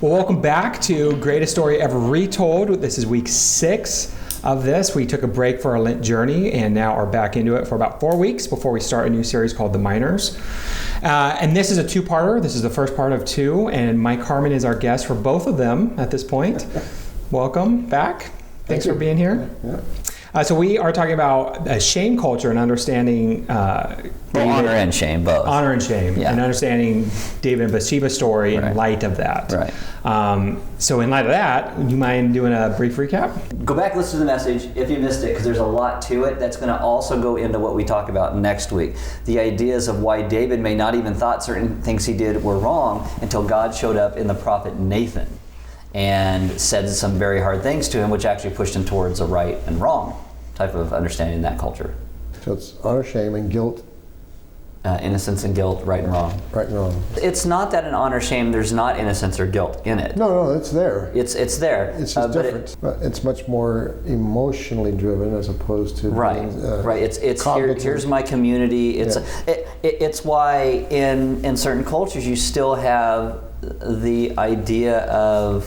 Well, welcome back to Greatest Story Ever Retold. This is week 6 of this. We took a break for our Lent journey and now are back into it for about 4 weeks before we start a new series called The Minors. And this is a two-parter. This is the first part of 2, and Mike Harman is our guest for both of them at this point. Welcome back. Thanks for being here. So we are talking about shame culture and understanding honor and shame, both. Honor and shame, and understanding David and Bathsheba's story in light of that. Right. So in light of that, would you mind doing a brief recap? Go back, listen to the message if you missed it, because there's a lot to it that's going to also go into what we talk about next week. The ideas of why David may not even thought certain things he did were wrong until God showed up in the prophet Nathan and said some very hard things to him, which actually pushed him towards a right and wrong type of understanding in that culture. So it's honor, shame, and guilt. Innocence and guilt, right and wrong. Right and wrong. It's not that in honor, shame, there's not innocence or guilt in it. No, it's there. It's there. It's just different. It's much more emotionally driven as opposed to right. It's here's my community. It's why in certain cultures you still have the idea of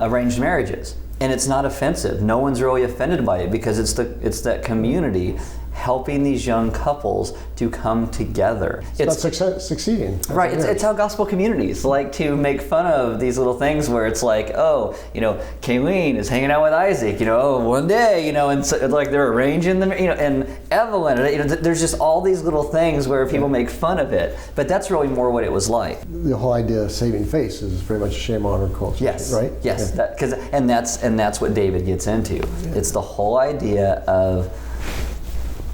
arranged marriages. And it's not offensive. No one's really offended by it because it's that community helping these young couples to come together. It's about succeeding. Right. It's how gospel communities like to make fun of these little things where it's like, Kayleen is hanging out with Isaac, one day, and so, like they're arranging them, and Evelyn, there's just all these little things where people make fun of it. But that's really more what it was like. The whole idea of saving face is very much a shame honor culture. Yes. Right. Yes. Yeah. That's what David gets into. Yeah. It's the whole idea of,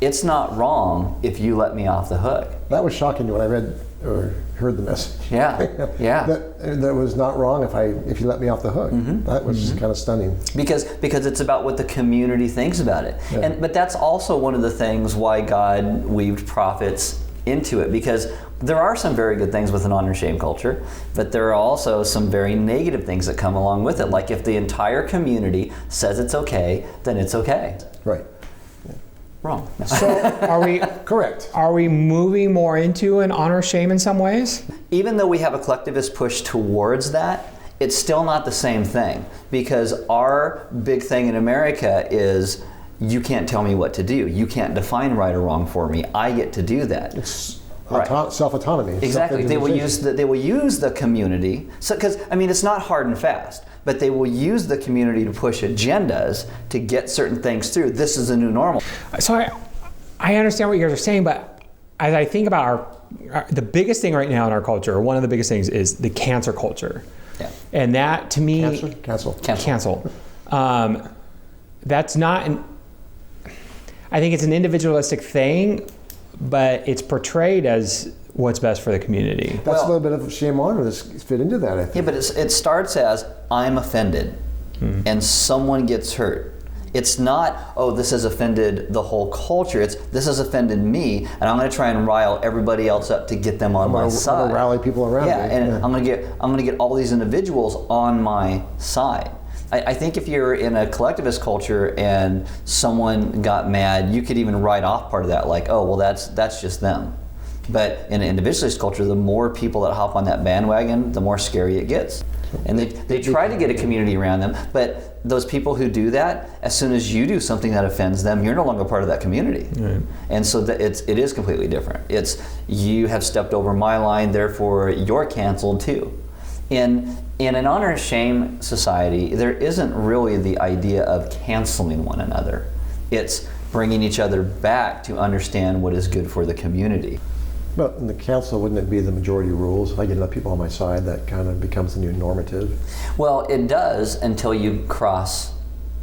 it's not wrong if you let me off the hook. That was shocking when I read or heard the message. Yeah. that was not wrong if you let me off the hook. Mm-hmm. That was kind of stunning. Because it's about what the community thinks about it. Yeah. But that's also one of the things why God weaved prophets into it, because there are some very good things with an honor and shame culture, but there are also some very negative things that come along with it. Like if the entire community says it's okay, then it's okay. Right. Wrong. So are we correct? Are we moving more into an honor shame in some ways? Even though we have a collectivist push towards that, it's still not the same thing, because our big thing in America is you can't tell me what to do. You can't define right or wrong for me. I get to do that. It's self-autonomy. Exactly. They will use the community. So because it's not hard and fast, but they will use the community to push agendas to get certain things through. This is a new normal. So I understand what you guys are saying, but as I think about the biggest thing right now in our culture, or one of the biggest things, is the cancer culture. Yeah. And that to me, cancel. That's not I think it's an individualistic thing, but it's portrayed as what's best for the community. That's a little bit of shame honor that's fit into that, I think. Yeah, but it starts as, I'm offended, and someone gets hurt. It's not, this has offended the whole culture. It's, this has offended me, and I'm going to try and rile everybody else up to get them on my side. I'm going to rally people around me. And I'm going to get all these individuals on my side. I think if you're in a collectivist culture and someone got mad, you could even write off part of that, like, that's just them. But in an individualist culture, the more people that hop on that bandwagon, the more scary it gets. And they try to get a community around them, but those people who do that, as soon as you do something that offends them, you're no longer part of that community. Right. And so it is completely different. It's, you have stepped over my line, therefore you're canceled too. In an honor and shame society, there isn't really the idea of canceling one another. It's bringing each other back to understand what is good for the community. But in the council, wouldn't it be the majority rules? I get enough people on my side, that kind of becomes the new normative. Well, it does until you cross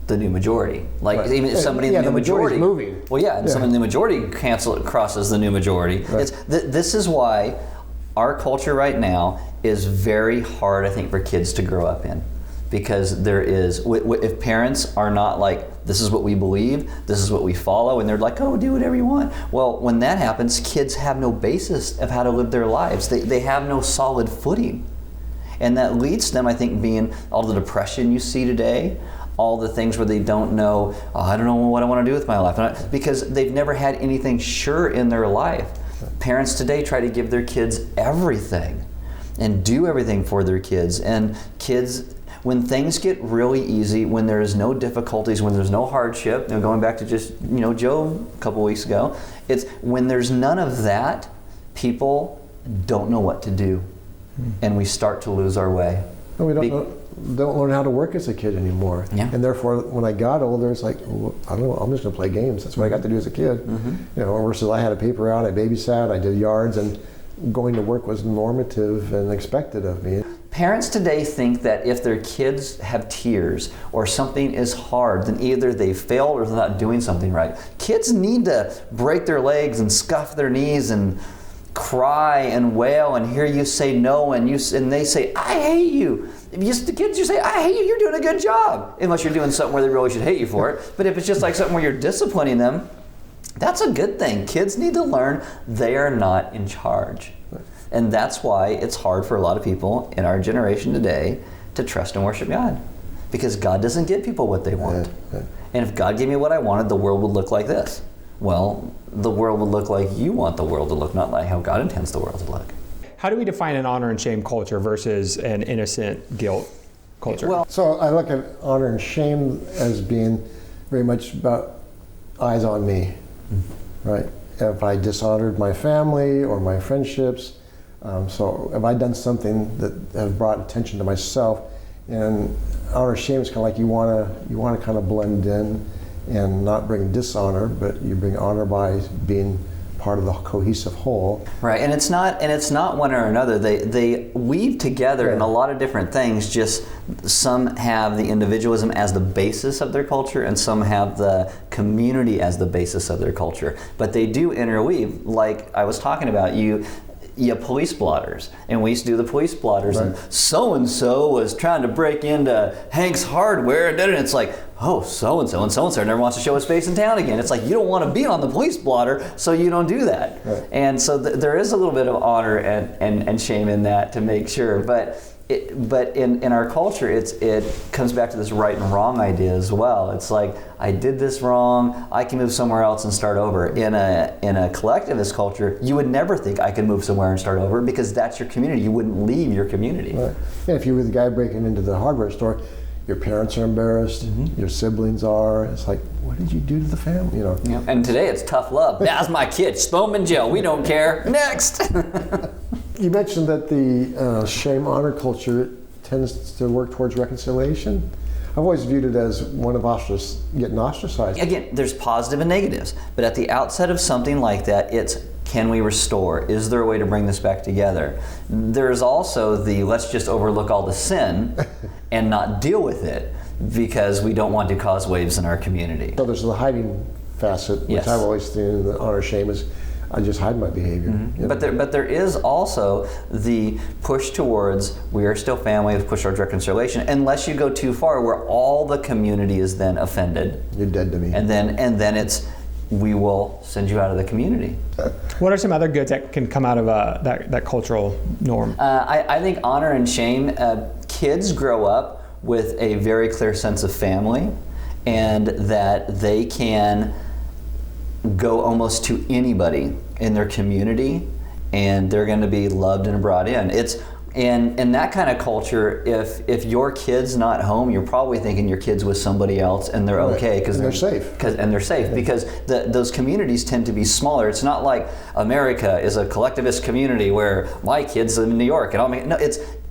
the new majority. Like even if somebody in the new majority moving. Well, and someone in the majority crosses the new majority. Right. This is why our culture right now is very hard, I think, for kids to grow up in. Because there is, if parents are not like, this is what we believe, this is what we follow, and they're like, do whatever you want. Well, when that happens, kids have no basis of how to live their lives. They have no solid footing. And that leads to them, I think, being all the depression you see today, all the things where they don't know, I don't know what I want to do with my life. Because they've never had anything sure in their life. Parents today try to give their kids everything. and do everything for their kids. And kids, when things get really easy, when there's no difficulties, when there's no hardship, going back to just, Joe a couple weeks ago, it's when there's none of that, people don't know what to do. And we start to lose our way. And we don't learn how to work as a kid anymore. Yeah. And therefore, when I got older, it's like, well, I don't know, I'm just going to play games. That's what I got to do as a kid. Versus I had a paper route, I babysat, I did yards, and going to work was normative and expected of me. Parents today think that if their kids have tears or something is hard, then either they failed or they're not doing something right. Kids need to break their legs and scuff their knees and cry and wail and hear you say no, and they say, I hate you. If the kids, you say, I hate you, you're doing a good job. Unless you're doing something where they really should hate you for it. But if it's just like something where you're disciplining them, that's a good thing. Kids need to learn they are not in charge. And that's why it's hard for a lot of people in our generation today to trust and worship God. Because God doesn't give people what they want. And if God gave me what I wanted, the world would look like this. Well, the world would look like you want the world to look, not like how God intends the world to look. How do we define an honor and shame culture versus an innocent guilt culture? Well, So I look at honor and shame as being very much about eyes on me, right? If I dishonored my family or my friendships, so if I done something that has brought attention to myself, and honor and shame is kind of like you want to kind of blend in and not bring dishonor, but you bring honor by being part of the cohesive whole. Right, and it's not one or another. They weave together in a lot of different things. Just some have the individualism as the basis of their culture, and some have the community as the basis of their culture. But they do interweave. Like I was talking about, you have police blotters, and we used to do the police blotters, and so-and-so was trying to break into Hank's Hardware, and it's like, oh, so-and-so and so-and-so never wants to show his face in town again. It's like, you don't want to be on the police blotter, so you don't do that. Right. And so there is a little bit of honor and shame in that to make sure, but in our culture, it comes back to this right and wrong idea as well. It's like, I did this wrong, I can move somewhere else and start over. In a collectivist culture, you would never think I can move somewhere and start over, because that's your community. You wouldn't leave your community. Right. And if you were the guy breaking into the hardware store, your parents are embarrassed, your siblings are. It's like, what did you do to the family? Yeah. And today it's tough love. That's my kid. Throw him in jail. We don't care. Next. You mentioned that the shame honor culture tends to work towards reconciliation. I've always viewed it as one of getting ostracized. Again, there's positive and negatives, but at the outset of something like that, it's, can we restore? Is there a way to bring this back together? There's also the, let's just overlook all the sin and not deal with it because we don't want to cause waves in our community. So there's the hiding facet, which I've always seen the honor shame is, I just hide my behavior. But there is also the push towards, we are still family, the push towards reconciliation, unless you go too far where all the community is then offended. You're dead to me. And then it's, we will send you out of the community. What are some other goods that can come out of that cultural norm? I think honor and shame, kids grow up with a very clear sense of family, and that they can go almost to anybody in their community and they're going to be loved and brought in. And in that kind of culture, if your kid's not home, you're probably thinking your kid's with somebody else and they're okay because they're safe. And they're safe because those communities tend to be smaller. It's not like America is a collectivist community where my kid's in New York and no,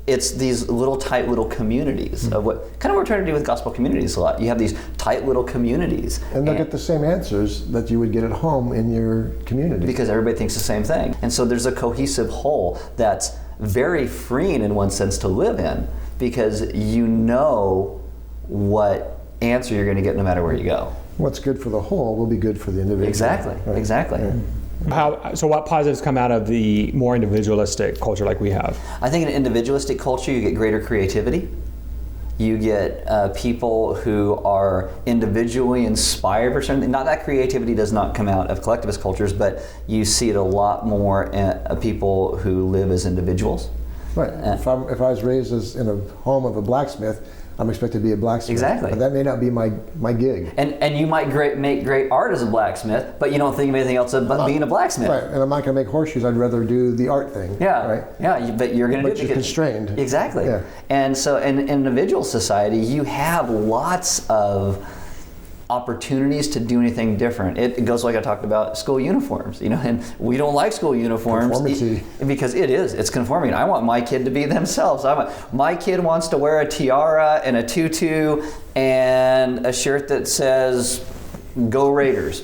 it's these tight little communities of what we're trying to do with gospel communities a lot. You have these tight little communities. And they'll get the same answers that you would get at home in your community. Because everybody thinks the same thing. And so there's a cohesive whole that's very freeing in one sense to live in, because you know what answer you're going to get no matter where you go. What's good for the whole will be good for the individual. Exactly, right. Exactly. Yeah. So what positives come out of the more individualistic culture like we have? I think in an individualistic culture, you get greater creativity. You get people who are individually inspired for something. Not that creativity does not come out of collectivist cultures, but you see it a lot more in people who live as individuals. Right. If I was raised in a home of a blacksmith, I'm expected to be a blacksmith. Exactly. But that may not be my gig. And you might make great art as a blacksmith, but you don't think of anything else but being a blacksmith. Right. And I'm not going to make horseshoes. I'd rather do the art thing. Yeah. Right. Yeah. But you're going to do it. But you're constrained. Exactly. Yeah. And so in individual society, you have lots of opportunities to do anything different. It goes like I talked about school uniforms, and we don't like school uniforms because it's conforming. I want my kid to be themselves. My kid wants to wear a tiara and a tutu and a shirt that says "Go Raiders."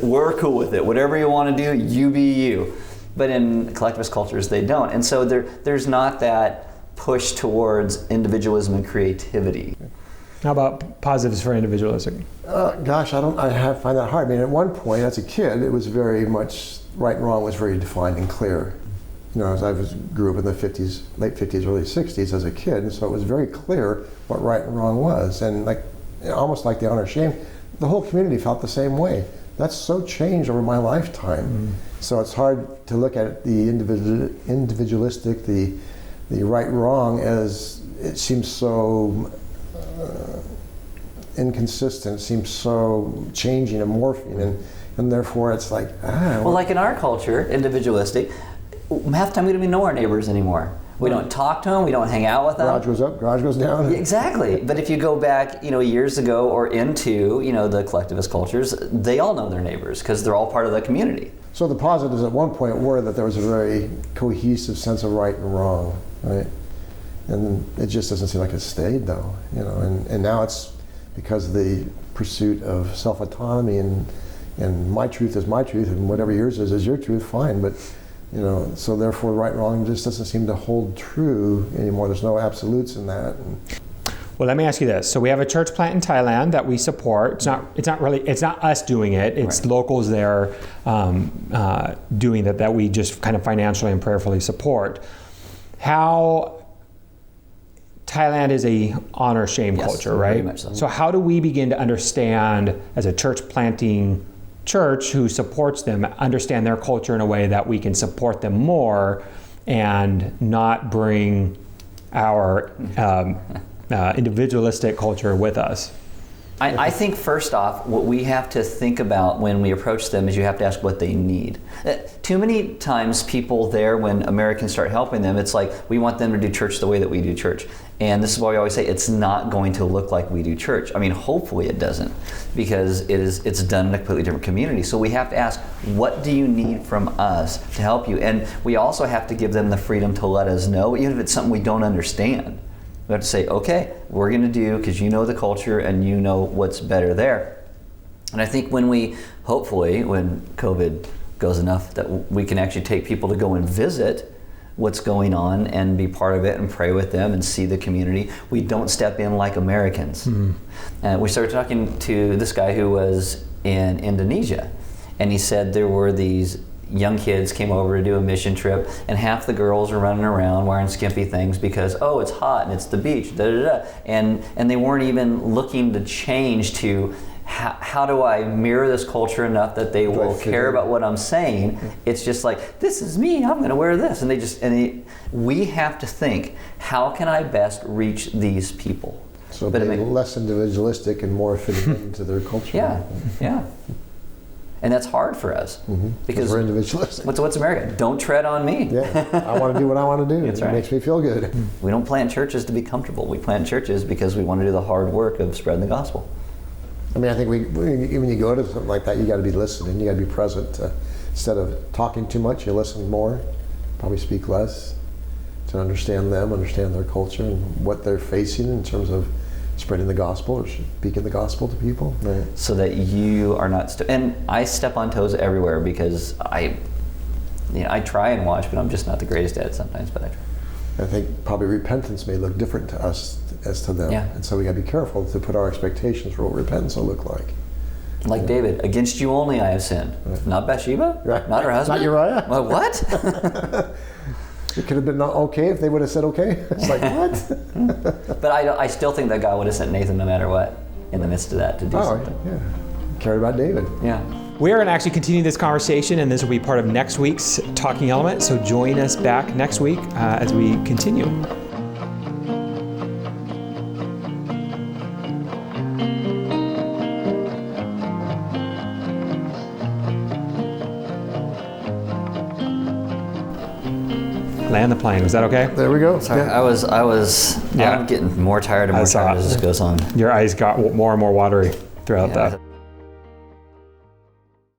We're cool with it. Whatever you want to do, you be you. But in collectivist cultures, they don't, and so there's not that push towards individualism and creativity. How about positives for individualism? Gosh, I find that hard. I mean, at one point as a kid, it was very much, right and wrong was very defined and clear. As I grew up in the late 50s, early 60s as a kid, and so it was very clear what right and wrong was. And almost like the honor shame, the whole community felt the same way. That's so changed over my lifetime. Mm. So it's hard to look at the individualistic, the right wrong, as it seems so inconsistent, seems so changing and morphing, and therefore it's like, well, like in our culture, individualistic, half the time we don't even know our neighbors anymore. We don't talk to them, we don't hang out with them. Garage goes up, garage goes down. Exactly. But if you go back, years ago or into, the collectivist cultures, they all know their neighbors because they're all part of the community. So the positives at one point were that there was a very cohesive sense of right and wrong, right? And it just doesn't seem like it stayed though, and now it's because of the pursuit of self-autonomy and my truth is my truth and whatever yours is your truth, fine, but so therefore right and wrong just doesn't seem to hold true anymore. There's no absolutes in that. Well, let me ask you this. So we have a church plant in Thailand that we support. It's not us doing it. It's right. Locals there doing that we just kind of financially and prayerfully support. How Thailand is a honor shame culture, right? Very much so. So how do we begin to understand, as a church planting church who supports them, understand their culture in a way that we can support them more and not bring our individualistic culture with us? I think first off, what we have to think about when we approach them is you have to ask what they need. Too many times people there, when Americans start helping them, it's like we want them to do church the way that we do church. And this is why we always say it's not going to look like we do church. I mean, hopefully it doesn't, because it's done in a completely different community. So we have to ask, what do you need from us to help you? And we also have to give them the freedom to let us know, even if it's something we don't understand. We have to say, okay, we're going to do, because you know the culture and you know what's better there. And I think hopefully, when COVID goes enough, that we can actually take people to go and visit what's going on and be part of it and pray with them and see the community. We don't step in like Americans. Mm-hmm. And we started talking to this guy who was in Indonesia, and he said there were these young kids came over to do a mission trip, and half the girls are running around wearing skimpy things because, it's hot and it's the beach, and they weren't even looking to change to how do I mirror this culture enough that they will care about what I'm saying. Mm-hmm. It's just like, this is me, I'm going to wear this, and we have to think, how can I best reach these people? So being less individualistic and more fitting into their culture. Yeah. And that's hard for us, mm-hmm. Because we're individualistic. What's America? Don't tread on me. Yeah, I want to do what I want to do. That's right. It makes me feel good. We don't plant churches to be comfortable. We plant churches because we want to do the hard work of spreading the gospel. I mean, I think when you go to something like that, you got to be listening. You got to be present. Instead of talking too much, you listen more. Probably speak less to understand them, understand their culture, and what they're facing in terms of spreading the gospel or speaking the gospel to people. Right. So that you are not, and I step on toes everywhere because I try and watch, but I'm just not the greatest at it sometimes, but I try. I think probably repentance may look different to us as to them. Yeah. And so we got to be careful to put our expectations for what repentance will look like. Like David, against you only I have sinned. Right. Not Bathsheba? Right. Not her husband? Not Uriah? Well, what? It could have been not okay if they would have said okay. It's like, what? But I still think that God would have sent Nathan no matter what in the midst of that to do something. Yeah. Cared about David. Yeah. We're going to actually continue this conversation, and this will be part of next week's Talking Element. So join us back next week as we continue. Land the plane. Was that okay? There we go. Sorry, Yeah. I'm getting more tired and more tired as this goes on. Your eyes got more and more watery throughout Yeah. that.